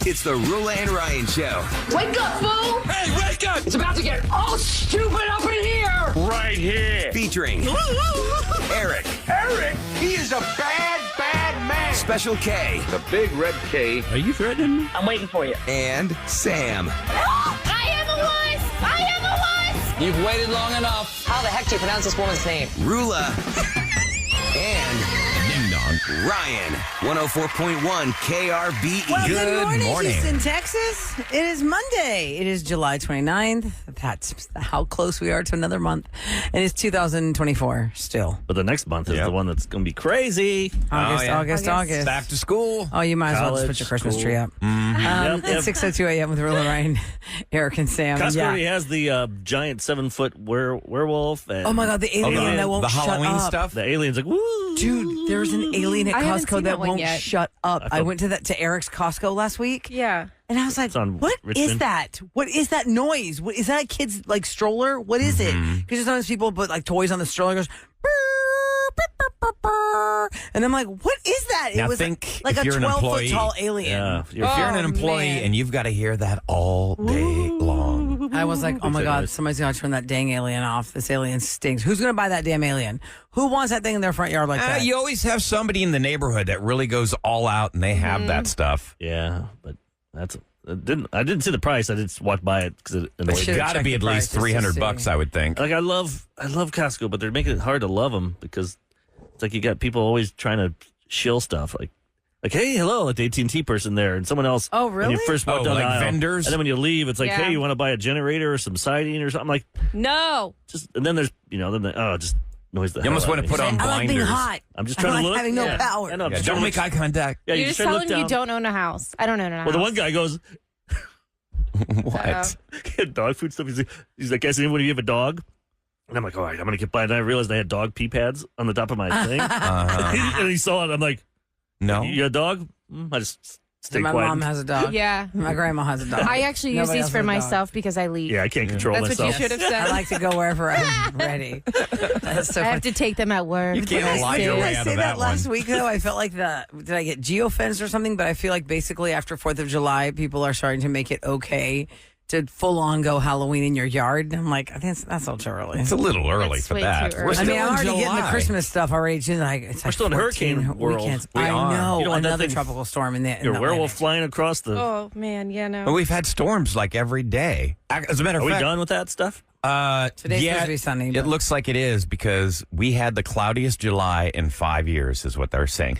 It's the Rula and Ryan Show. Wake up, fool! Hey, wake up! It's about to get all stupid up in here! Right here. Featuring Eric. Eric, he is a bad, bad man. Special K. The big red K. Are you threatening me? I'm waiting for you. And Sam. I am a wuss! I am a wuss! You've waited long enough. How the heck do you pronounce this woman's name? Rula. And Ding dong. Ryan. 104.1 KRBE. Well, good morning. Houston, Texas. It is Monday. It is July 29th. That's how close we are to another month. And it's 2024 still. But the next month is the one that's going to be crazy. August. Back to school. Oh, you might as well just put your Christmas tree up. It's 6:02 a.m. with Rilla, Ryan, Eric, and Sam. Costco already has the giant 7-foot werewolf. And Oh my God, the alien that won't shut Halloween up. stuff. The alien's like, woo. Dude, there's an alien at I haven't Costco seen that that one won't yet. shut up. I went to Eric's Costco last week. Yeah. And I was like, It's on what is Richmond. that? What is that noise? What, is that a kid's like stroller? What is it? Because sometimes people put like toys on the stroller. It goes, "Brr, brr, brr, brr, brr." And I'm like, what is that? Now it was think like if a you're an 12-foot employee- tall alien. Yeah. If you're an employee man. and you've got to hear that all day long. I was like, oh my Big God, noise. somebody's going to turn that dang alien off. This alien stinks. Who's going to buy that damn alien? Who wants that thing in their front yard like that? You always have somebody in the neighborhood that really goes all out and they have that stuff. Yeah, but that's... I didn't see the price. I just walked by it because it annoyed It's me. got to check be the at price least just to $300, see. I would think. Like I love Costco, but they're making it hard to love them because it's like you got people always trying to shill stuff. Like hey, hello, like the AT&T person there, and someone else. Oh, When really? you first walk down like the aisle, vendors? and then when you leave, it's like, Yeah. hey, you want to buy a generator or some siding or something? I'm like, No. just and then there's just noise the You hell almost out want of to me. put on I like being blinders. hot. I'm just I trying like to look. having no yeah. power. I know, I'm Yeah, just don't trying make to eye contact. Yeah, You're just just trying to telling look me down. you don't own a house. I don't own a house. Well, the one guy goes, What? he had dog food stuff. He's like, guys, anybody have a dog? And I'm like, all right, I'm going to get by. And I realized I had dog pee pads on the top of my thing. And he saw it. I'm like, No. you got a dog? I just stay My quiet. mom has a dog. Yeah. My grandma has a dog. I actually use Nobody these else for has a dog. myself because I leave. Yeah, I can't control That's myself. what you should have said. I like to go wherever I'm ready. That's so I funny. have to take them at work. You can't When I lie sit. your Did way I out say of that that one. last week, though? I felt like did I get geofenced or something? But I feel like basically after 4th of July, people are starting to make it okay to full on go Halloween in your yard. I'm like, I think that's all too early. It's a little early That's for way that. too early. We're I still mean, I'm in already getting the July. Christmas stuff already. Too. Like, it's like still in 14 hurricane world. weekends. We I are. know. You don't want that Another thing- tropical storm in the Your werewolf Atlantic. flying across the... Oh, man. Yeah, no. But we've had storms like every day. As a matter Are of we fact, done with that stuff? Today's yeah, supposed to be sunny, It but- looks like it is because we had the cloudiest July in 5 years, is what they're saying.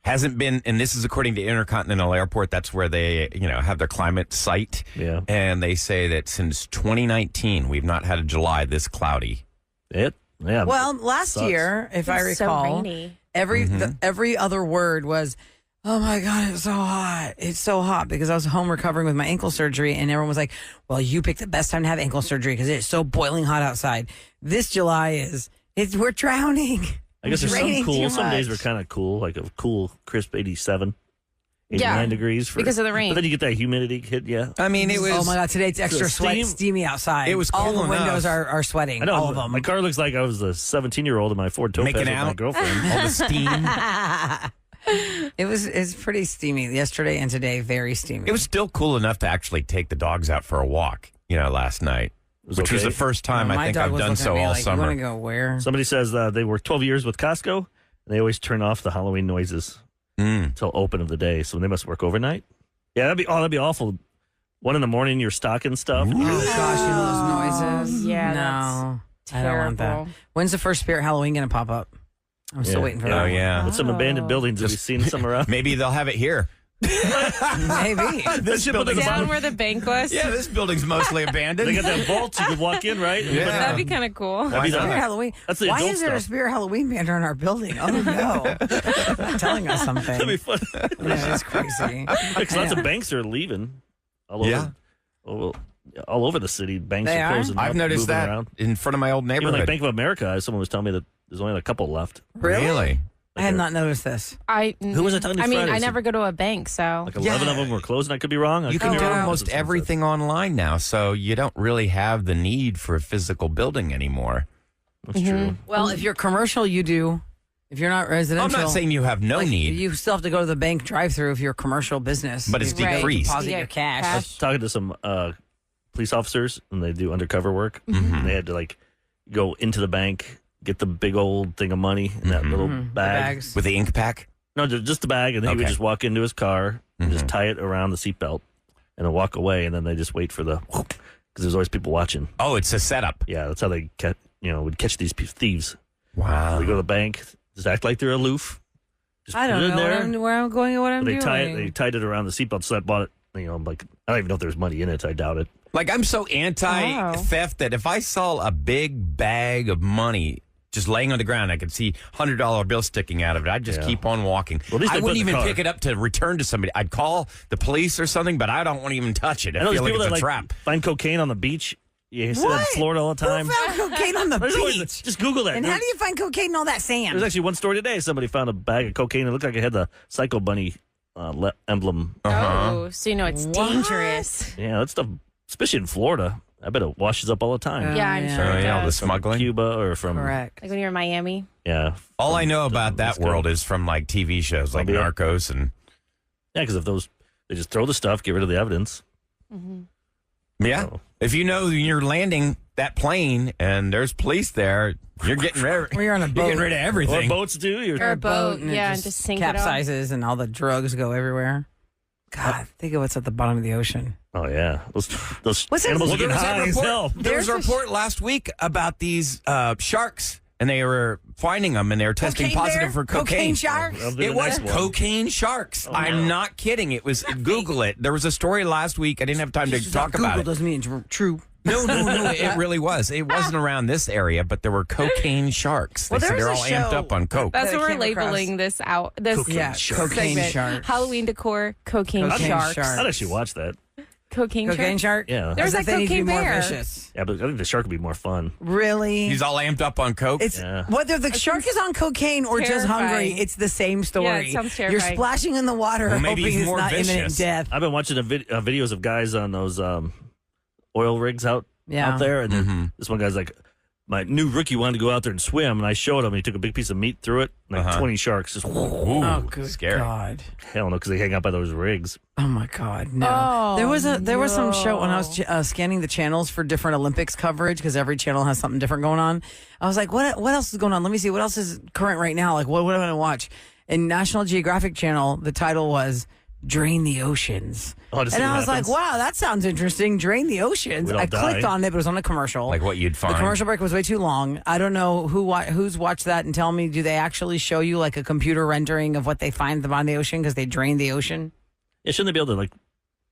Hasn't been, and this is according to Intercontinental Airport. That's where they, have their climate site. Yeah. And they say that since 2019, we've not had a July this cloudy. Yeah. Well, last Sucks. year, if I It's so recall, rainy. every other word was, "Oh my God, it's so hot! It's so hot!" Because I was home recovering with my ankle surgery, and everyone was like, "Well, you picked the best time to have ankle surgery because it's so boiling hot outside." This July we're drowning. I guess It's there's some raining cool. too Some days much. were kind of cool, like a cool, crisp 87, 89 Yeah, degrees. because of the rain. But then you get that humidity hit, yeah. I mean, it was. Oh my God! Today it's extra steamy outside. It was all cool the windows enough. are sweating. I know. All of them. My car looks like I was a 17-year-old in my Ford Topaz Making with my out. girlfriend. all the steam. It's pretty steamy yesterday and today. Very steamy. It was still cool enough to actually take the dogs out for a walk, last night, which was okay. the first time My I think dog I've was done looking at so me all like, summer. You want to go where? Somebody says they work 12 years with Costco, and they always turn off the Halloween noises until open of the day. So they must work overnight. Yeah, that'd be awful. 1 a.m, you're stocking stuff. Oh gosh, you know those noises? Yeah, no, I don't want that. terrible. When's the first Spirit Halloween going to pop up? I'm still waiting for that. Oh, one. yeah. With some abandoned buildings, have you seen some around? Maybe they'll have it here. Maybe. This shit put in the Down bottom. where the bank was? Yeah, this building's mostly abandoned. They got that vault you could walk in, right? Yeah. That'd be kind of cool. That'd be Spirit the- Halloween. That's the Why adult is there a stuff. Spirit Halloween banner in our building? Oh no, Not telling us something. That'd be fun. Yeah, it's crazy. Because lots of banks are leaving all over. Yeah. All over the city. Banks They are are? closing. I've up, noticed moving that around. in front of my old Even neighborhood. like Bank of America, someone was telling me that there's only a couple left. Really? I had not noticed this. Who was I telling you I mean, Friday? I never go to a bank, so. Like 11 of them were closing. I could be wrong. You can do almost everything online now, so you don't really have the need for a physical building anymore. That's true. Well, if you're commercial, you do. If you're not I'm residential, not saying you have no need, You still have to go to the bank drive-through if you're a commercial business. but it's You decreased. deposit Yeah, your cash. I was talking to some police officers, and they do undercover work. Mm-hmm. And they had to like go into the bank, get the big old thing of money in that little The bag. bags. With the ink pack? No, just the bag, and then he would Okay. just walk into his car and just tie it around the seatbelt, and then walk away, and then they just wait for the because there's always people watching. Oh, it's a setup. Yeah, that's how they would catch these thieves. Wow. They go to the bank, just act like they're aloof. Just I put don't it in know there. where I'm going or what I'm But doing. they tied it around the seatbelt, so I bought it. Like I don't even know if there's money in it. I doubt it. Like, I'm so anti-theft that if I saw a big bag of money just laying on the ground, I could see $100 bills sticking out of it. I'd just Yeah. keep on walking. Well, at least I they put wouldn't it in the even car. pick it up to return to somebody. I'd call the police or something, but I don't want to even touch it. I know feel there's like people it's a that trap. find cocaine on the beach. You see that in What? Florida all the time. Who found cocaine on the There's always- beach? just Google that. And how do you find cocaine in all that sand? There's actually one story today. Somebody found a bag of cocaine. It looked like it had the Psycho Bunny emblem. Oh, so you know it's What? dangerous. Yeah, that stuff, especially in Florida, I bet it washes up all the time. Yeah, I'm sure Oh, it yeah, all the does. smuggling. Cuba or from Correct. Like when you're in Miami. yeah. All I know from about that Mexico. world is from like TV shows like Colombia. Narcos and Yeah, because if they just throw the stuff, get rid of the evidence. yeah. Oh. If you know you're landing that plane and there's police there, you're getting rid. Or you're on a You're boat. getting rid of What everything. boats do? You're, Or a boat, and it yeah, and just sink it all. capsizes and all the drugs go everywhere. God, think of what's at the bottom of the ocean. oh yeah, those What's that- animals Well, are getting high as hell. There was a report last week about these sharks, and they were finding them, and they were testing Cocaine positive bear? for cocaine. sharks? I'll do the It was next one. cocaine sharks. I'm not kidding. It was Google it. There was a story last week. I didn't have time to talk about Google it. doesn't mean it's true. No. It really was. It wasn't around this area, but there were cocaine sharks. They Well, said there they're was all a amped show- up on coke. That's that what I we're came across. labeling this out. This Cocaine sharks. Cocaine segment. sharks. Halloween decor, cocaine, Cocaine sharks. sharks. I'd actually watch that. Cocaine, Cocaine shark. shark? Yeah. There's As if that they need to be cocaine more bear. vicious. Yeah, but I think the shark would be more fun. Really? He's all amped up on coke. It's Yeah. whether the shark is on cocaine or just hungry, terrifying. it's the same story. Yeah, it sounds You're terrifying. splashing in the water, Well, maybe hoping he's it's more not imminent vicious. death. I've been watching videos of guys on those oil rigs out there, and then this one guy's like, my new rookie wanted to go out there and swim, and I showed him. And he took a big piece of meat through it, and like 20 sharks. Just Ooh, Oh, good scary. God. hell no, because they hang out by those rigs. Oh my God, no! Oh, there was some show when I was scanning the channels for different Olympics coverage because every channel has something different going on. I was like, what else is going on? Let me see what else is current right now. Like what am I going to watch? And National Geographic Channel, the title was "Drain the Oceans," Oh, to see and what I was happens? like, wow, that sounds interesting. Drain the oceans. We'd all I clicked die. on it, but it was on a commercial. Like what you'd The find. commercial break was way too long. I don't know who's watched that and tell me, do they actually show you like a computer rendering of what they find at the bottom of the ocean because they drain the ocean? Yeah, shouldn't they be able to, like,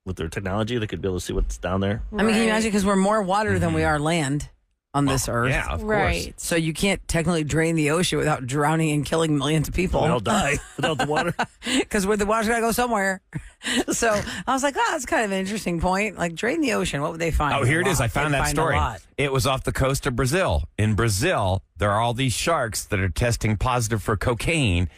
with their technology, they could be able to see what's down there? I mean, can you imagine? Because we're more water than we are land on this earth. Yeah, of course. Right. So you can't technically drain the ocean without drowning and killing millions of people. We all die without the water. Because the water's got to go somewhere. So I was like, oh, that's kind of an interesting point. Like, drain the ocean. What would they find? Oh, here A it is. lot. I found They'd that find story. A lot. It was off the coast of Brazil. In Brazil, there are all these sharks that are testing positive for cocaine,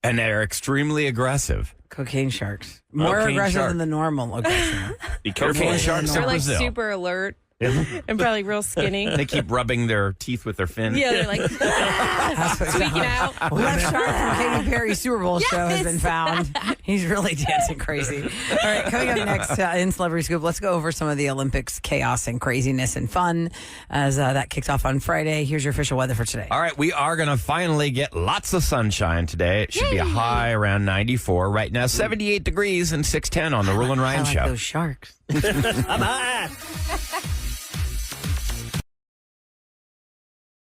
and they're extremely aggressive. Cocaine sharks. More Cocaine aggressive shark. than the normal aggression. Be careful. Cocaine sharks They're in like Brazil. super alert Yeah. and probably real skinny. They keep rubbing their teeth with their fin. Yeah, they're like That's what tweaking out. Left shark from Katy Perry's Super Bowl show has been found. He's really dancing crazy. All right, coming up next in Celebrity Scoop, let's go over some of the Olympics chaos and craziness and fun as that kicks off on Friday. Here's your official weather for today. All right, we are going to finally get lots of sunshine today. It should be a high around 94. Right now, 78 degrees and 610 on the Rule and I Ryan like Show. those sharks.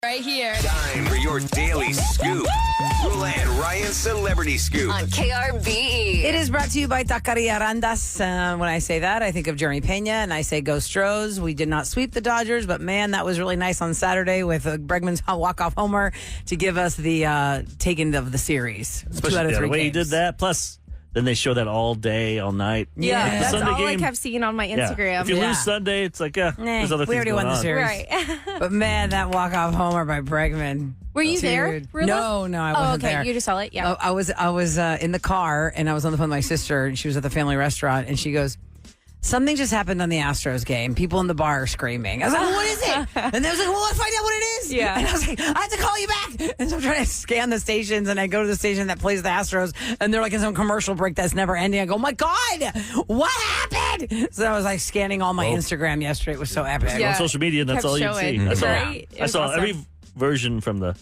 Right here Time for your daily scoop. Rula and Ryan Celebrity Scoop. on KRBE. It is brought to you by Taqueria Arandas. When I say that, I think of Jeremy Pena and I say go Stros. We did not sweep the Dodgers, but man, that was really nice on Saturday with Bregman's walk-off homer to give us the taking of the series. 2 Especially out of the 3 way he games. did that. Plus, then they show that all day, all night. Yeah, Yeah. that's Sunday all I game. kept seeing on my Yeah. Instagram. If you Yeah. lose Sunday, it's like, there's other we things already going won the on. series. Right. But man, that walk-off homer by Bregman. Were you there, Dude. Rilla? No, I Oh, wasn't okay. there. You just saw it. Yeah. I was in the car and I was on the phone with my sister and she was at the family restaurant and she goes, something just happened on the Astros game. People in the bar are screaming. I was like, well, what is it? And they was like, well, let's find out what it is. Yeah. And I was like, I have to call you back. And so I'm trying to scan the stations, and I go to the station that plays the Astros, and they're like in some commercial break that's never ending. I go, oh my God, what happened? So I was like scanning all my Instagram yesterday. It was so epic. Yeah. On social media, and that's Kept all you'd showing. see. I saw, Right? It I was saw awesome. every version from the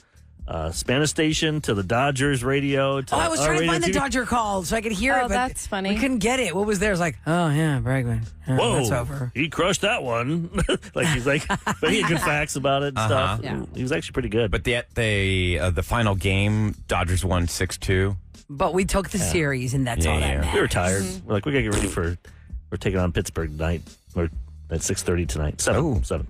Spanish station to the Dodgers radio. To Oh, I was our trying to radio find the TV. Dodger call so I could hear Oh, it, but that's funny. we couldn't get it. What was there? It was like, oh yeah, Bregman. Whoa, That's over. he crushed that one. Like he's like, but he had good facts about it and stuff. Yeah. He was actually pretty good. But the final game, Dodgers won 6-2. But we took the series, and that's all that Yeah. matters. we were tired. We're like, we gotta get ready we're taking on Pittsburgh tonight. We're at 6:30 tonight. 7.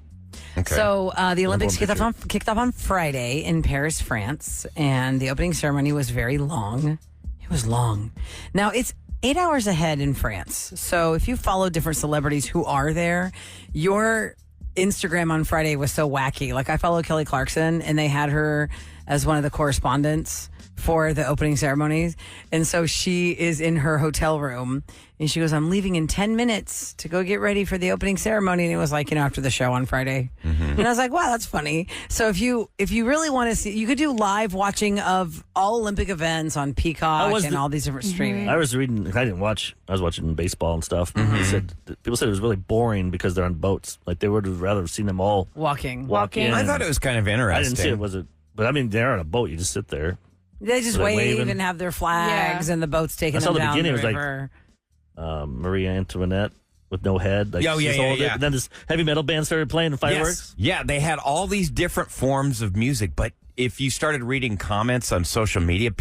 Okay. So the Olympics Number one kicked off on Friday in Paris, France, and the opening ceremony was very long. It was long. Now it's 8 hours ahead in France. So if you follow different celebrities who are there, your Instagram on Friday was so wacky. Like I follow Kelly Clarkson, and they had her as one of the correspondents for the opening ceremonies. And so she is in her hotel room, and she goes, I'm leaving in 10 minutes to go get ready for the opening ceremony. And it was like, after the show on Friday. And I was like, wow, that's funny. So if you really want to see, you could do live watching of all Olympic events on Peacock and all these different streaming. I was reading. I didn't watch. I was watching baseball and stuff. People said it was really boring because they're on boats. Like they would have rather seen them all Walking. walk in. I thought it was kind of I interesting. didn't see it. Was it? But I mean, they're on a boat. You just sit there. They just They're wave waving. and have their flags, and the boat's taking I saw them the down beginning, the it was like- river. Marie Antoinette with no head. Like, Oh, yeah, she's yeah, holding it. yeah. And then this heavy metal band started playing the fireworks. Yes. Yeah, they had all these different forms of music, but if you started reading comments on social media,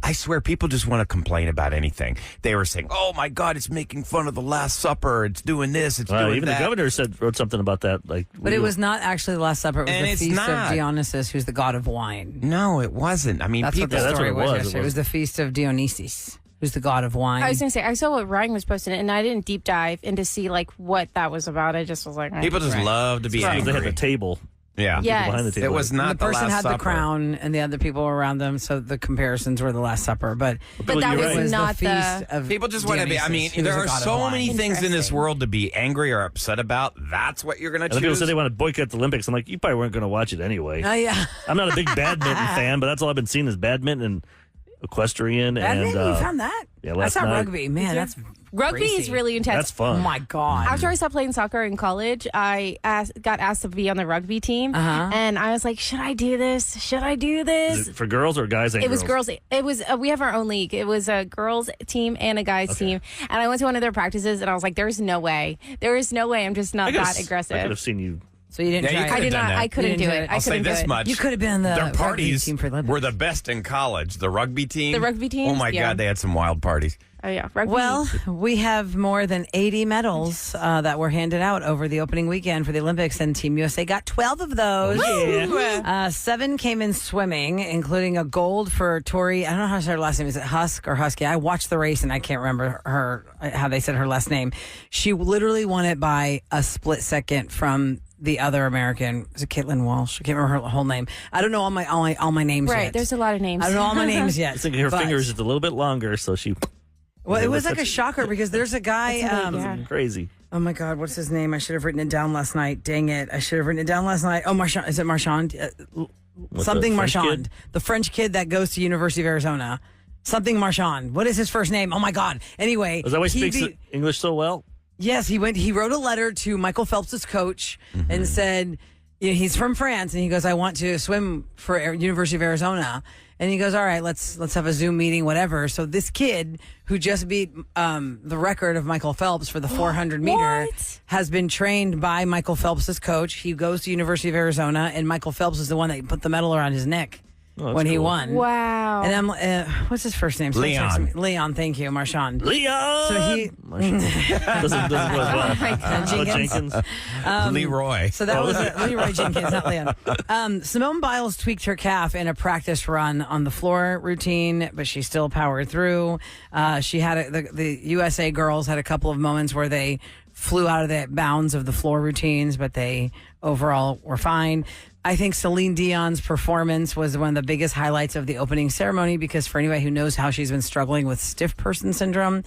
I swear people just want to complain about anything. They were saying, oh my God, it's making fun of the Last Supper. It's doing this. It's doing Even that. the governor wrote something about that. Like, But it was not actually the Last Supper. It was And the it's feast not. of Dionysus, who's the god of wine. No, it wasn't. I mean, That's what people. the that's story what it was was. yesterday. It It was- was the feast of Dionysus, who's the god of wine. I was going to say, I saw what Ryan was posting, and I didn't deep dive into see like what that was about. I just was like, People just love to be they had angry. the table. Yeah. Yes. Behind the table. It was And not the person Last had Supper. the crown, and the other people were around them, so the comparisons were the Last Supper. But But that you're was right. it was not the feast of People just want to be. I mean, Dionysus, who there was are the god of so wine. many things in this Interesting. world to be angry or upset about. That's what you're going to And then people choose. said they want to boycott the Olympics. I'm like, you probably weren't going to watch it anyway. Oh yeah, I'm not a big badminton fan, but that's all I've been seeing is badminton and equestrian. badminton. And You found that? yeah, I last saw night. rugby. Man, that's Rugby is crazy. really intense. that's fun. Oh my god. After I stopped playing soccer in college, I got asked to be on the rugby team, and I was like, "Should I do this? Should I do this?" Is it for girls or guys and It was girls. It was we have our own league. It was a girls team and a guys team. And I went to one of their practices, and I was like, "There's no way. There is no way. I'm just not that aggressive." I could have seen you. So you didn't Yeah, you try. could've I did done not. that. I couldn't You do didn't do it. it. I I'll say couldn't do this it. much. You could have been the Their rugby parties team for Olympics. were the best in college. The rugby team. The rugby teams? Oh my Yeah. God, they had some wild parties. Oh yeah, rugby. Well, we have more than 80 medals that were handed out over the opening weekend for the Olympics, and Team USA got 12 of those. Woo! 7 came in swimming, including a gold for Tori. I don't know how to say her last name. Is it Husk or Husky? I watched the race, and I can't remember how they said her last name. She literally won it by a split second from the other American. Was it Caitlin Walsh? I can't remember her whole name. I don't know all my names right. yet. There's a lot of names. I don't know all my names yet. I was thinking her but- fingers just a little bit longer, so she. Well, it was like a shocker because there's a guy. Yeah. Crazy. Oh my God, what's his name? I should have written it down last night. Dang it. I should have written it down last night. Oh, Marchand. Is it Marchand? What, Something the French Marchand. kid? The French kid that goes to University of Arizona. Something Marchand. What is his first name? Oh my God. Anyway. Is that why he speaks beat- English so well? Yes, he wrote a letter to Michael Phelps' coach and said, he's from France, and he goes, I want to swim for University of Arizona. And he goes, all right, let's have a Zoom meeting, whatever. So this kid who just beat the record of Michael Phelps for the 400 meter What? has been trained by Michael Phelps' coach. He goes to University of Arizona, and Michael Phelps is the one that put the medal around his neck that's when he cool. won. Wow. And I'm, what's his first name? Someone Leon. text me. Leon, thank you, Marchand. Leon! So he- doesn't go as well. Jenkins. Jenkins. Leroy. So that was Leroy Jenkins, not Leon. Simone Biles tweaked her calf in a practice run on the floor routine, but she still powered through. She had the USA girls had a couple of moments where they flew out of the bounds of the floor routines, but they overall were fine. I think Celine Dion's performance was one of the biggest highlights of the opening ceremony because for anybody who knows how she's been struggling with stiff person syndrome,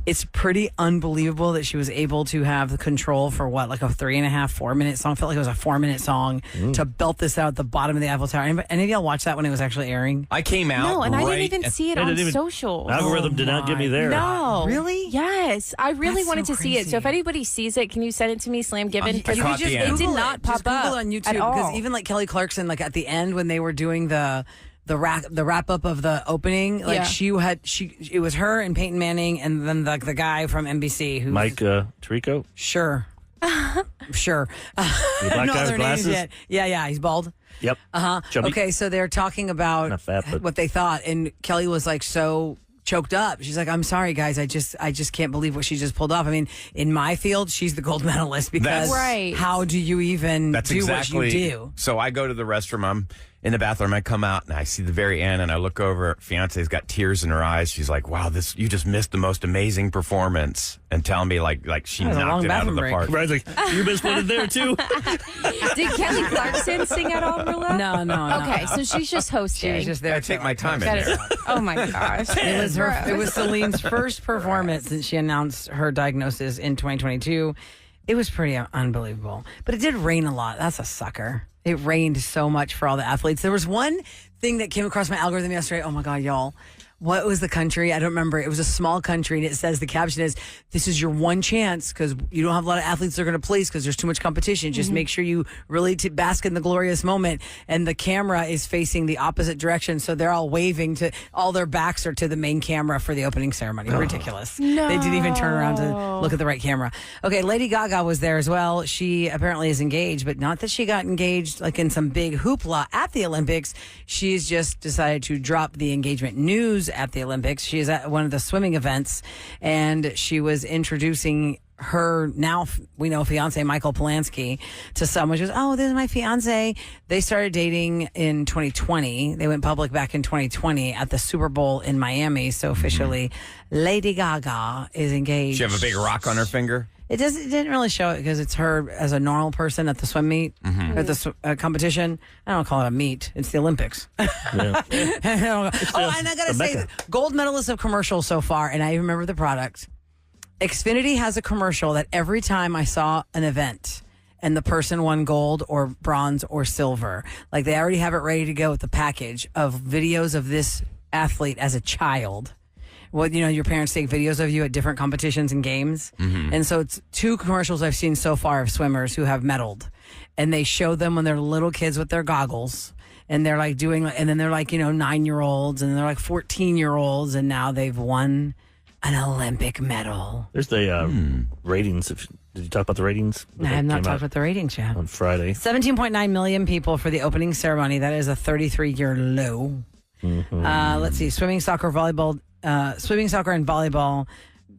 it's pretty unbelievable that she was able to have the control for like a 3.5, 4 minute song. Felt like it was a 4-minute song to belt this out at the bottom of the Eiffel Tower. Any of y'all watch that when it was actually airing? I came out. No, and I didn't even see it on social. Algorithm did not get me there. No. Really? Yes. I really That's wanted so to see it. crazy. So if anybody sees it, can you send it to me, Slam Gibbon? I caught the end. It did not pop Just Google up it on YouTube at all. because even like Kelly Clarkson, like at the end when they were doing the wrap up of the opening, like it was her and Peyton Manning and then the guy from NBC who Mike Tirico. Sure. Sure. The black No guy other with names glasses. yet. Yeah, he's bald. Yep. Chubby. Okay, so they're talking about Not fat, but- what they thought, and Kelly was like so choked up. She's like, "I'm sorry, guys. I just can't believe what she just pulled off. I mean, in my field, she's the gold medalist because Right. how do you even That's do exactly. what you do?" So I go to the restroom. I'm in the bathroom. I come out and I see the very end, and I look over. Fiance's got tears in her eyes. She's like, "Wow, you just missed the most amazing performance," and tell me like she That was a long knocked it out of bathroom the break. park. Brian's like, you missed one in there too. Did Kelly Clarkson sing at all, Rilla? No. Okay, so she's just hosting. She was just there. I take my time in That there. is- oh my gosh. It was Celine's first performance since she announced her diagnosis in 2022. It was pretty unbelievable. But it did rain a lot. That's a sucker. It rained so much for all the athletes. There was one thing that came across my algorithm yesterday. Oh my God, y'all. What was the country? I don't remember. It was a small country, and it says the caption is, "This is your one chance because you don't have a lot of athletes that are going to place because there's too much competition. Just make sure you really bask in the glorious moment." And the camera is facing the opposite direction, so they're all waving to all their backs are to the main camera for the opening ceremony. Ridiculous. No. They didn't even turn around to look at the right camera. Okay, Lady Gaga was there as well. She apparently is engaged, but not that she got engaged like in some big hoopla at the Olympics. She's just decided to drop the engagement news at the Olympics. She is at one of the swimming events, and she was introducing her now we know fiance Michael Polanski to someone. She goes, "Oh, this is my fiance." They started dating in 2020. They went public back in 2020 at the Super Bowl in Miami. So officially, Lady Gaga is engaged. She have a big rock on her finger. It didn't really show it because it's her as a normal person at the swim meet, at the competition. I don't call it a meet. It's the Olympics. Yeah. And I got to say, gold medalist of commercials so far, and I remember the product. Xfinity has a commercial that every time I saw an event and the person won gold or bronze or silver, like they already have it ready to go with the package of videos of this athlete as a child. Well, your parents take videos of you at different competitions and games. And so it's 2 commercials I've seen so far of swimmers who have medaled. And they show them when they're little kids with their goggles. And they're like and then they're like, 9-year-olds and they're like 14-year-olds. And now they've won an Olympic medal. There's the ratings. Did you talk about the ratings? I have not talked about the ratings yet. On Friday. 17.9 million people for the opening ceremony. That is a 33-year low. Let's see. Swimming, soccer, and volleyball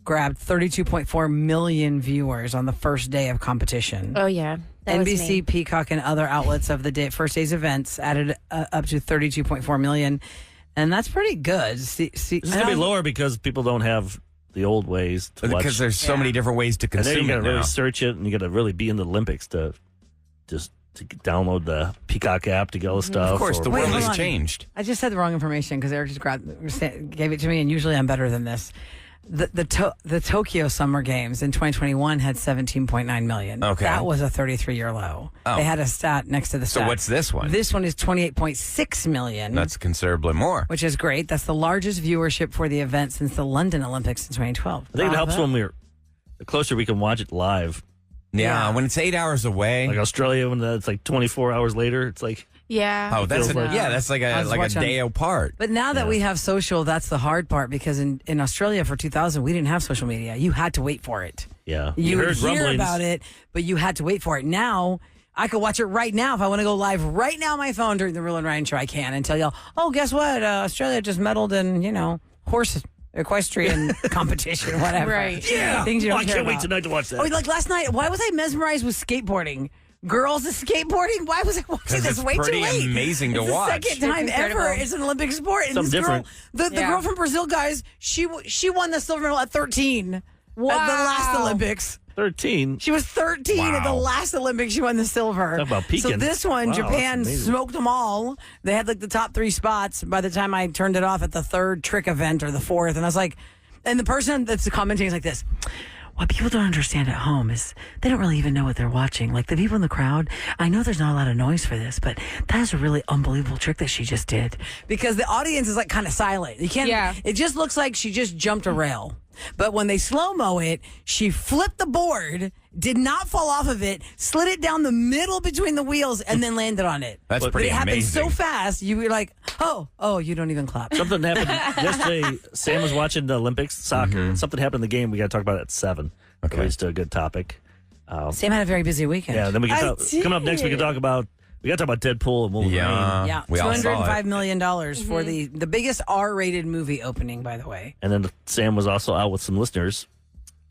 grabbed 32.4 million viewers on the first day of competition. Oh, yeah. That was NBC, me. Peacock, and other outlets of the first day's events added up to 32.4 million. And that's pretty good. This is going to be lower because people don't have the old ways to watch. Because there's so many different ways to And then consume you got it to really now. search it, and you got to really be in the Olympics to download the Peacock app to get all the stuff. Of course, the Wait, world hold has on. changed. I just said the wrong information because Eric just gave it to me, and usually I'm better than this. The Tokyo Summer Games in 2021 had 17.9 million. Okay. That was a 33-year low. Oh. They had a stat next to the So stat. what's this one? This one is 28.6 million. That's considerably more. Which is great. That's the largest viewership for the event since the London Olympics in 2012. I think it helps when the closer we can watch it live. Yeah, when it's 8 hours away. Like Australia, when it's like 24 hours later, it's like, Yeah. Oh, that's feels like- that's like I was a watching- day apart. But now that we have social, that's the hard part because in Australia for 2000, we didn't have social media. You had to wait for it. yeah. You would heard hear rumblings. about it, but you had to wait for it. Now, I could watch it right now. If I want to go live right now on my phone during the Real and Ryan show, I can and tell y'all, oh, guess what? Australia just medaled in, horse equestrian competition, whatever. Right. Yeah. Things you don't I care can't wait about. tonight to watch that. Oh, like last night, why was I mesmerized with skateboarding? Girls is skateboarding? Why was I watching this it's way too pretty late? amazing to it's watch. The second time It's ever incredible. it's an Olympic sport. And Something this girl, different. the girl from Brazil, guys, she won the silver medal at 13. Wow. At the last Olympics. 13. She was 13 at the last Olympics. She won the silver. Talk about peaking. So this one, Wow, Japan that's amazing. smoked them all. They had like the top 3 spots by the time I turned it off at the 3rd trick event or the 4th. And I was like, and the person that's commenting is like this. What people don't understand at home is they don't really even know what they're watching. Like the people in the crowd, I know there's not a lot of noise for this, but that is a really unbelievable trick that she just did. Because the audience is like kind of silent. You can't, Yeah. It just looks like she just jumped a rail. But when they slow-mo it, she flipped the board, did not fall off of it, slid it down the middle between the wheels, and then landed on it. That's But pretty it happened amazing. so fast, you were like, oh, you don't even clap. Something happened yesterday. Sam was watching the Olympics soccer, and something happened in the game. We got to talk about it at 7. Okay. At least a good topic. Sam had a very busy weekend. Yeah, then we can talk. Coming up next, we can talk about Deadpool and Wolverine. Yeah, we all saw $205 it. million for the biggest R-rated movie opening, by the way. And then Sam was also out with some listeners.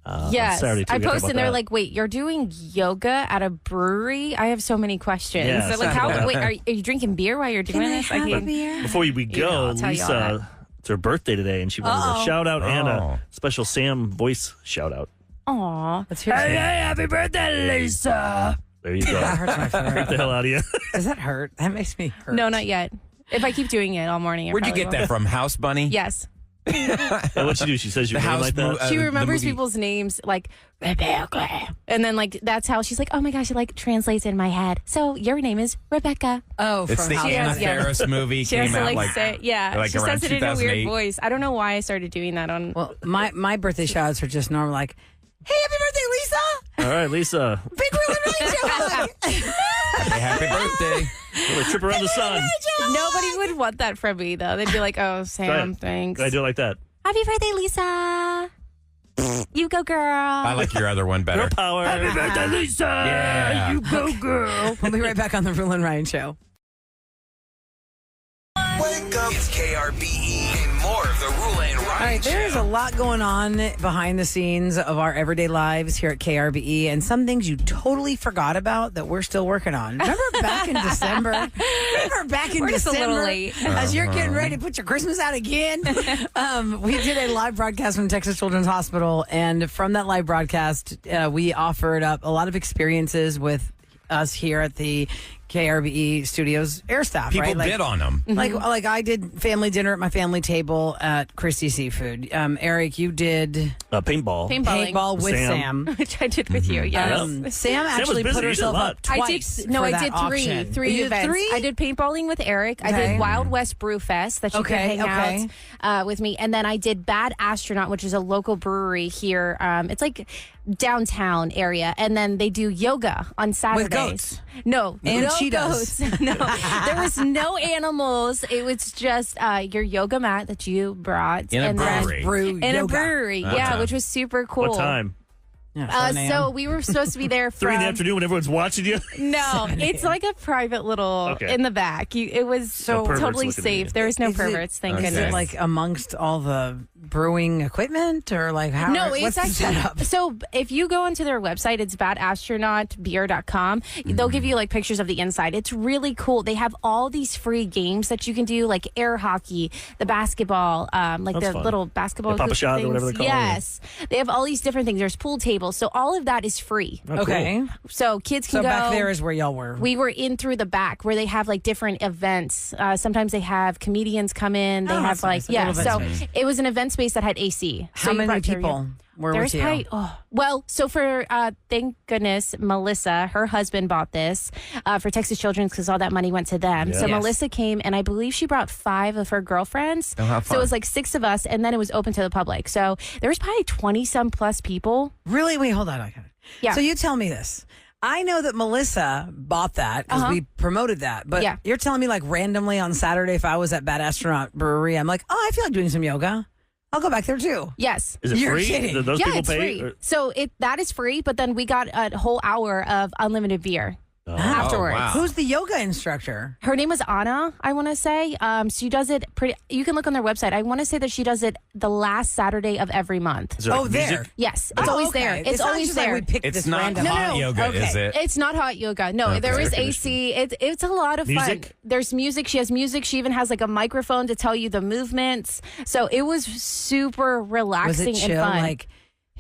On Yes, Saturday, too. I We gotta talk posted and about they're that. like, wait, you're doing yoga at a breuri? I have so many questions. Yeah, So, like, talk about how, that. wait, are you drinking beer while you're doing this? have a can't- beer? Before we go, I'll tell you all that. Lisa, it's her birthday today, and she wanted a shout out and Oh. a special Sam voice shout out. Aw. Let's hear it. Happy birthday, Lisa! There you go. That hurts my Freak feelings. the hell out of you. Does that hurt? That makes me hurt. No, not yet. If I keep doing it all morning, I Where'd you probably get will. that from? House Bunny? Yes. And what'd she do? She says your The name house like that? mo- She the remembers movie. people's names like Rebecca. And then like that's how she's like, oh my gosh, it like translates in my head. So your name is Rebecca. Oh, It's from the House Anna Bunny. yeah. Ferris movie. She has Came to out like say yeah. like she around says it in a 2008. weird voice. I don't know why I started doing that on Well, my birthday shout-outs are just normal, like, hey, happy birthday, Lisa! All right, Lisa. Big Really Really Show! Hey, happy birthday. Really trip around the sun. Nobody would want that from me though. They'd be like, oh Go Sam, ahead. thanks. I do it like that. Happy birthday, Lisa. You go girl. I like your other one better. Girl power. Happy birthday, Lisa. Yeah. You go, girl. We'll be right back on the Rule and Ryan Show. Wake up. It's KRBE and more of the Rule and Ryan All right, there's Show. a lot going on behind the scenes of our everyday lives here at KRBE, and some things you totally forgot about that we're still working on. Remember back in December? We're just a little late. As you're getting ready to put your Christmas out again, we did a live broadcast from Texas Children's Hospital, and from that live broadcast, we offered up a lot of experiences with us here at the KRBE Studios air staff. People right? Like, bid on them. Like I did family dinner at my family table at Christie's Seafood. Eric, you did Paintball. Paintballing. paintball with Sam. Which I did with you, yes. Sam actually busy. put You did a herself lot. up twice. I did for I that did auction. three You did events. three? I did paintballing with Eric. I Okay. did Wild West Brew Fest that you could Okay, hang out with me, and then I did Bad Astronaut, which is a local brewery here. It's like downtown area, and then they do yoga on Saturdays. goats? No, And no cheetahs. goats. No, there was no animals. It was just your yoga mat that you brought In a and then- brewery. Brew In a yoga. brewery, yeah, which was super cool. What time? Yeah, 7 a.m. So we were supposed to be there 3 in the from afternoon when everyone's watching you? no, it's like a private little Okay. in the back. It was So perverts totally looking at safe. you. There was no Is it- perverts, thank Okay. Is goodness. it like amongst all the brewing equipment, or like how? No, what's it's the actually setup? so. If you go onto their website, it's badastronautbeer.com. They'll give you like pictures of the inside. It's really cool. They have all these free games that you can do, like air hockey, the basketball, like That's the fun. little basketball Yeah, Papa hoop Shot or things. whatever they call it. Yes, they have all these different things. There's pool tables, so all of that is free. Oh, cool. Okay, So kids can so go. back there is where y'all were. We were in through the back where they have like different events. Sometimes they have comedians come in. They Oh, have that's like nice. A yeah. little So event space. it was an event space that had AC. So How you many brought your- people were There's with you? probably well. So for thank goodness, Melissa, her husband bought this for Texas Children's because all that money went to them. Yeah. So Yes. Melissa came, and I believe she brought 5 of her girlfriends. Oh, how So it was like 6 of us, and then it was open to the public. So there was probably 20-some plus people. Really? Wait, hold on. I got it. Yeah. So you tell me this. I know that Melissa bought that because we promoted that, but Yeah. you're telling me like randomly on Saturday if I was at Bad Astronaut Brewery, I'm like, oh, I feel like doing some yoga. I'll go back there too. Yes. Is it You're free? kidding. Do those Yeah, people it's pay? free. Or- So that is free, but then we got a whole hour of unlimited beer afterwards. wow. Who's the yoga instructor? Her name is Anna, I want to say. She does it pretty. You can look on their website. I want to say that she does it the last Saturday of every month. Is there, like, Oh, there. music? Yes, it's always okay. there. It's not always just there. Like we picked It's this not random. hot yoga, Okay. is it? It's not hot yoga. No, Okay. there is Air AC. It's a lot of fun. Music? There's music. She has music. She even has like a microphone to tell you the movements. So it was super Was relaxing it chill? and fun. Like,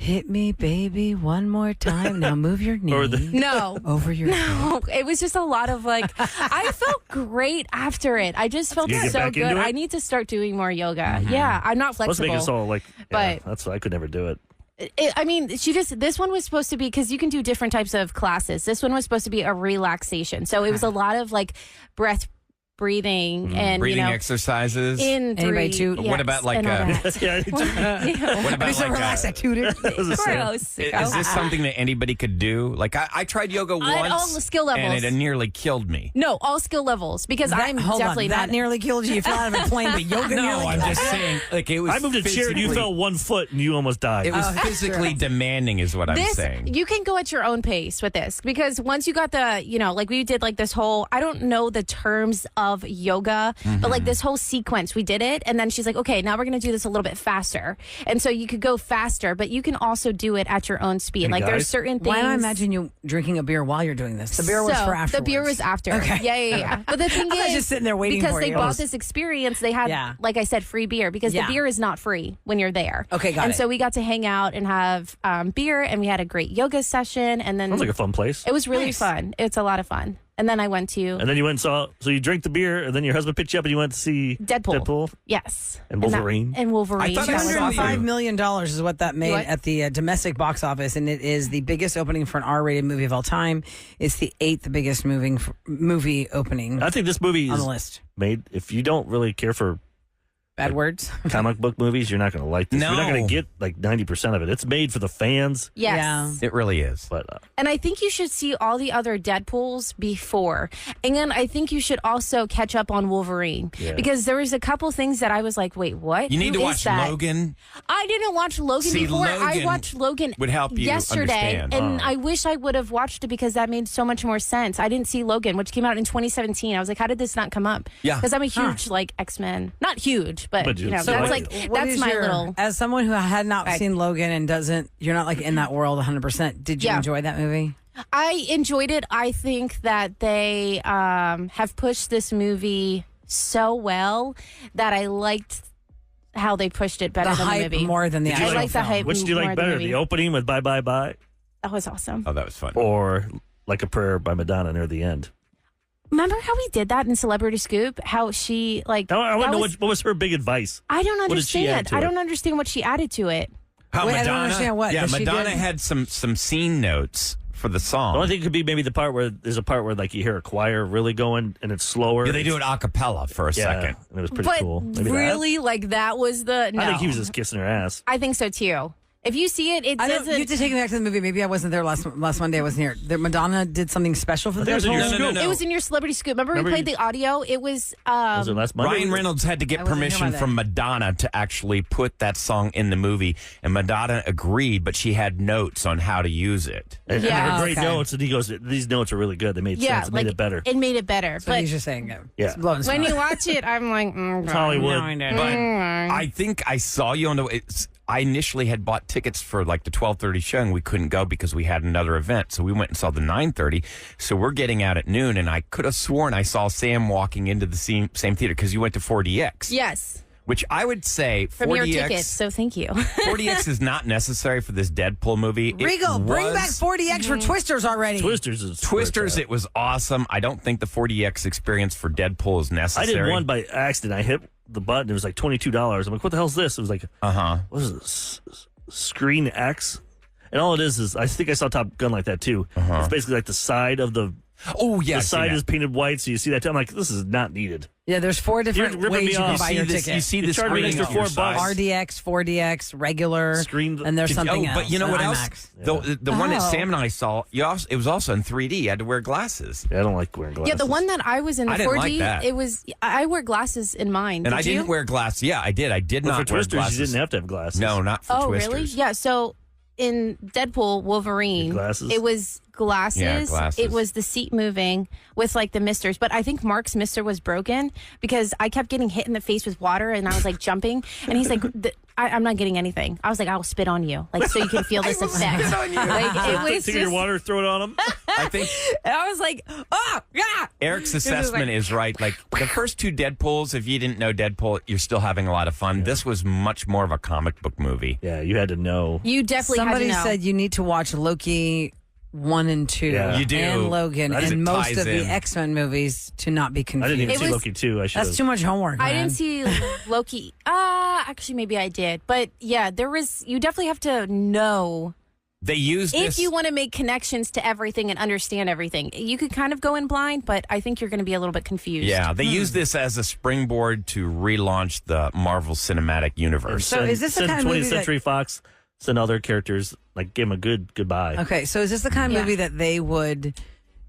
Hit me, baby, one more time. Now move your knee No. over your No, it was just a lot of like, I felt great after it. I just felt You get so back good. into it? I need to start doing more yoga. Yeah, I'm not Let's flexible. make us all like, but- that's why I could never do it. I mean, this one was supposed to be, because you can do different types of classes. This one was supposed to be a relaxation. So it was a lot of like breathing and, Breathing exercises. in Anybody three. too? What about, like, and all that. What about It's a like relaxed activity. Gross. is this something that anybody could do? Like I tried yoga once, all the skill levels. and it nearly killed me. No, all skill levels, because I'm Hold definitely on, not. that nearly killed you. You fell out of a plane, but yoga No, nearly I'm killed just saying. Like it was. I moved a chair and you physically- fell 1 foot and you almost died. It was physically demanding, is what I'm This saying. you can go at your own pace with this, because once you got the, like we did like this whole, I don't know the terms of yoga, but like this whole sequence, we did it, and then she's like, okay, now we're gonna do this a little bit faster, and so you could go faster, but you can also do it at your own speed. Hey, Like there's guys. certain things. Why do I imagine you drinking a beer while you're doing this? The beer was for afterwards. The beer was after. Okay. Yeah. But the thing I was is, just sitting there waiting because for they you. bought this experience, they had, Yeah. like I said, free beer, because Yeah. the beer is not free when you're there. Okay, got and it. so we got to hang out and have beer, and we had a great yoga session, and then Sounds like a fun place. it was really Nice. fun. It's a lot of fun. And then I went to And then you went and saw, so you drank the beer, and then your husband picked you up and you went to see Deadpool. Yes. And Wolverine. And Wolverine. I thought That I was saw awesome. $105 million is what that made What? at the domestic box office, and it is the biggest opening for an R-rated movie of all time. It's the 8th biggest movie opening I think this movie on is the list. made, if you don't really care for Bad words. comic book movies, you're not going to like this. You're not No. going to get like 90% of it. It's made for the fans, Yes. Yeah. It really is. but And I think you should see all the other Deadpools before. And then I think you should also catch up on Wolverine. Yeah. Because there was a couple things that I was like, wait, what? You need Who to is watch that? Logan. I didn't watch Logan See, before. I Logan watched Logan would help you yesterday. understand. And I wish I would have watched it, because that made so much more sense. I didn't see Logan, which came out in 2017. I was like, how did this not come up? Yeah. Because I'm a huge like X-Men. Not huge, but you you know, still that's like like What that's is my your- little. As someone who had not Right. seen Logan and you're not like in that world 100%. Did you Yeah. enjoy that movie? I enjoyed it. I think that they have pushed this movie so well that I liked how they pushed it better The than hype the movie. more than the Did you actual like the film. hype. which do you more like than better? movie. The opening with Bye Bye Bye That was awesome. Oh, that was fun. or Like a Prayer by Madonna near the end? Remember how we did that in Celebrity Scoop? How she like? I want that to know was- what was her big advice? I don't what did she add understand. to I it? don't understand what she added to it. How Wait, I Madonna? don't understand what, Yeah, 'cause she Madonna did- had some scene notes for the The song. only thing could be maybe the part where there's a part where like you hear a choir really going and it's slower. Yeah, they do it a cappella for a Yeah, second. and it was pretty But cool. Maybe really, like that was the. No. I think he was just kissing her ass. I think so too. If you see it, it I don't, doesn't. you have to take me back to the movie. Maybe I wasn't there last Monday. I wasn't here. Madonna did something special for the I think it was in your Deadpool? scoop. It was in your Celebrity Scoop. Remember, Remember we played you- the audio? It was. Was it last Monday? Ryan Reynolds had to get I wasn't here permission by from Madonna to actually put that song in the movie, and Madonna agreed, but she had notes on how to use it. And Yeah. her great Okay. notes, and he goes, "These notes are really good. They made Yeah, sense. It like made it better." It made it better. So but he's just saying, Yeah. it's blowing when smoke. you watch it, I'm like, Hollywood. No, I know. But I think I saw you on the. I initially had bought tickets for like the 12:30 show, and we couldn't go because we had another event. So we went and saw the 9:30. So we're getting out at noon, and I could have sworn I saw Sam walking into the same theater because you went to 4DX. Yes, Which I would say from your 4DX. tickets. So thank you. 4DX is not necessary for this Deadpool movie. It Regal, bring was- back 4DX for Twisters already. Twisters is Twisters. where It was awesome. I don't think the 4DX experience for Deadpool is I necessary. did one by accident. I hit the button. It was like $22. I'm like, what the hell is this? It was like, what is this? Screen X? And all it is I think I saw Top Gun like that too. It's basically like the side of the Oh yeah, the I've seen side that. is painted white, so you see that. I'm like, this is not needed. Yeah, there's 4 different You're ripping ways me you can off. buy You your see this- ticket. You see You this charge me an screen extra on your $4. side. RDX, 4DX, regular, Screen- and there's something else. But you know what else? IMAX. The one that Oh. Sam and I saw, it was also in 3D. You had to wear glasses. Yeah, I don't like wearing glasses. Yeah, the one that I was in, the I didn't 4D, like that. it was. I wear glasses in mine. And Did I didn't you? wear glasses. Yeah, I did. I did But not for wear Twisters, glasses. you didn't have to have glasses. No, not for Oh, Twisters. really? Yeah. So in Deadpool, Wolverine, Glasses? it was glasses. Yeah, glasses. It was the seat moving with like the misters. But I think Mark's mister was broken because I kept getting hit in the face with water and I was like jumping. And he's like, I'm not getting anything. I was like, I will spit on you, like so you can feel this effect. Like it was Take your just, water, throw it on them. I think And I was like, oh, yeah. Eric's assessment is right. Like the first two Deadpools, if you didn't know Deadpool, you're still having a lot of fun. This was much more of a comic book movie. Yeah, you had to know. You definitely Somebody had to know. said you need to watch Loki 1 and 2. Yeah. You do. And Logan That and most ties of the in. X-Men movies to not be I confused. didn't even It see was- Loki 2. I should That's too much homework, I man. didn't see Loki. Actually, maybe I did. But yeah, you definitely have to know They used if this. you want to make connections to everything and understand everything. You could kind of go in blind, but I think you're going to be a little bit confused. Yeah, they use this as a springboard to relaunch the Marvel Cinematic Universe. So is this the send kind of 20th movie that- Century Fox send other characters, like, give them a good goodbye. Okay, so is this the kind of Yeah. movie that they would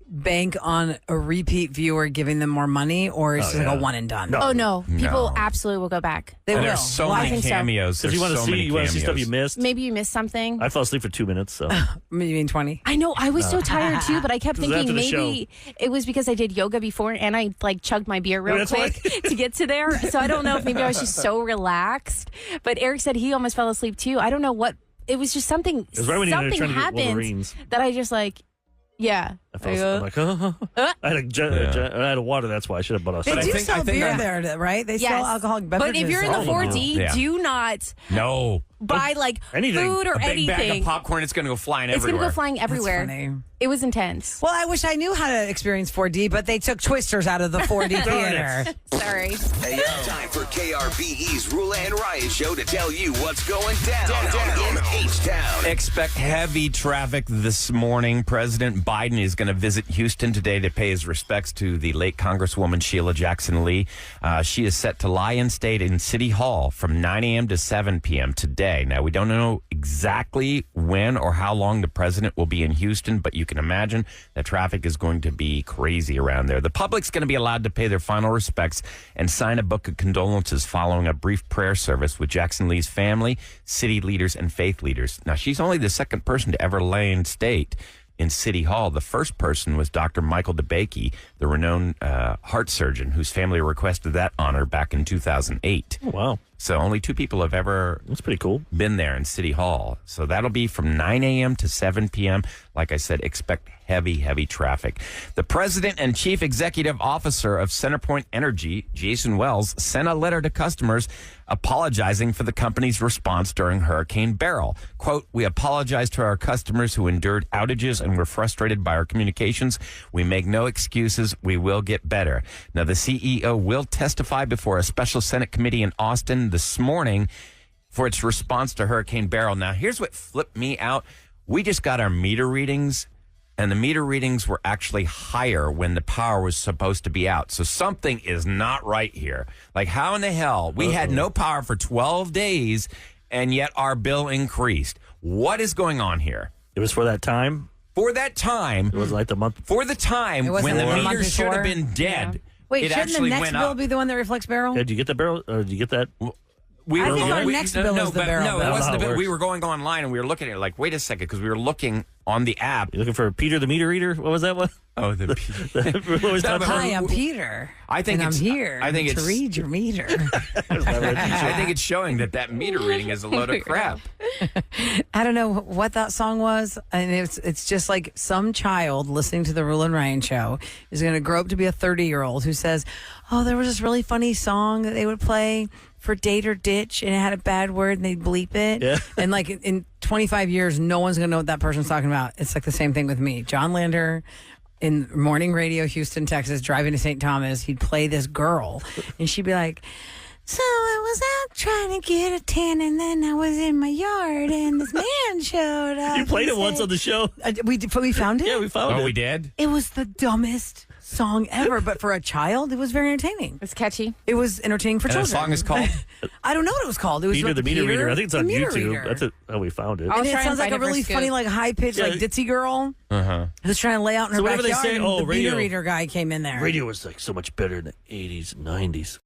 bank on a repeat viewer giving them more money, or is it like yeah. a one and done? No. Oh, no. People No. absolutely will go back. They And will. there's so Why? I many think so. cameos. Because There's you want to so see, many you want to see stuff you cameos. missed. Maybe you missed something. I fell asleep for 2 minutes, so. You mean 20? I know. I was so tired too, but I kept This is after thinking the maybe it was because I did yoga before and I like chugged my beer real That's why. quick to get to there. So I don't know if maybe I was just so relaxed. But Eric said he almost fell asleep too. I don't know what. It was just something. It was right when you were something trying to get happened Wolverines. that I just like. Yeah. I fell asleep. I'm like, I had a water. That's why I should have bought a They But I do think- sell I think beer I- there, right? They Yes. sell alcoholic beverages. But if you're in the Oh, 4D, yeah. do not No. buy like Anything. food or A big anything. bag of popcorn, it's going to go flying It's everywhere. gonna go flying everywhere. funny. It was intense. Well, I wish I knew how to experience 4D, but they took Twisters out of the 4D theater. Sorry. Hey, time for KRBE's Rula and Ryan show to tell you what's going down in H-Town. Expect heavy traffic this morning. President Biden is going to visit Houston today to pay his respects to the late Congresswoman Sheila Jackson Lee. She is set to lie in state in City Hall from 9 a.m. to 7 p.m. today. Now, we don't know exactly when or how long the president will be in Houston, but you can imagine that traffic is going to be crazy around there. The public's going to be allowed to pay their final respects and sign a book of condolences following a brief prayer service with Jackson Lee's family, city leaders, and faith leaders. Now, she's only the second person to ever lay in state in City Hall. The first person was Dr. Michael DeBakey, the renowned heart surgeon, whose family requested that honor back in 2008. Oh, wow. So only two people have ever That's pretty cool. been there in City Hall. So that'll be from 9 a.m. to 7 p.m. Like I said, expect heavy traffic. The president and chief executive officer of Centerpoint Energy, Jason Wells, sent a letter to customers apologizing for the company's response during Hurricane Beryl. Quote, "We apologize to our customers who endured outages and were frustrated by our communications. We make no excuses. We will get better." Now, the CEO will testify before a special Senate committee in Austin this morning for its response to Hurricane Beryl. Now, here's what flipped me out. We just got our meter readings, and the meter readings were actually higher when the power was supposed to be out. So something is not right here. Like, how in the hell? We had no power for 12 days, and yet our bill increased. What is going on here? It was for that time. For that time, It was like the month. for the time It wasn't when the the month meter should have before? been dead, Wait, it shouldn't the actually next went bill up. be the one that reflects Beryl? Did you get the barrel? Or did you get that? We I were think going- our we- next bill is the but barrel No, bill. it wasn't the That's how it bill. We works. were going online and we were looking at it like, wait a second, because we were looking on the app. You looking for Peter the meter reader? What was that one? Oh, the What was that? Hi, I'm Peter. I think and I'm it's- here I think to it's- read your meter. I think it's showing that meter reading is a load of crap. I don't know what that song was, and it's just like some child listening to the Rule and Ryan show is going to grow up to be a 30-year-old who says, "Oh, there was this really funny song that they would play for date or ditch, and it had a bad word, and they'd bleep it." Yeah. And like in 25 years, no one's going to know what that person's talking about. It's like the same thing with me, John Lander. In morning radio, Houston, Texas, driving to St. Thomas, he'd play this girl, and she'd be like, "So I was out trying to get a tan, and then I was in my yard, and this man showed up." You played and it once said- on the show. We found it? Yeah, we found it. Oh, we did? It was the dumbest song ever, but for a child, it was very entertaining. It's catchy. It was entertaining for And the children. song is called? I don't know what it was called. It was Peter like the meter reader. I think it's the on meter YouTube. reader. That's how we found it. I'll And it try and sounds like find a it for really Scoop. funny, like high pitched, Yeah. like ditzy girl Uh-huh. who's trying to lay out in her So whenever they backyard. say, and oh, the radio- meter reader guy came in there. Radio was like so much better in the 80s and 90s.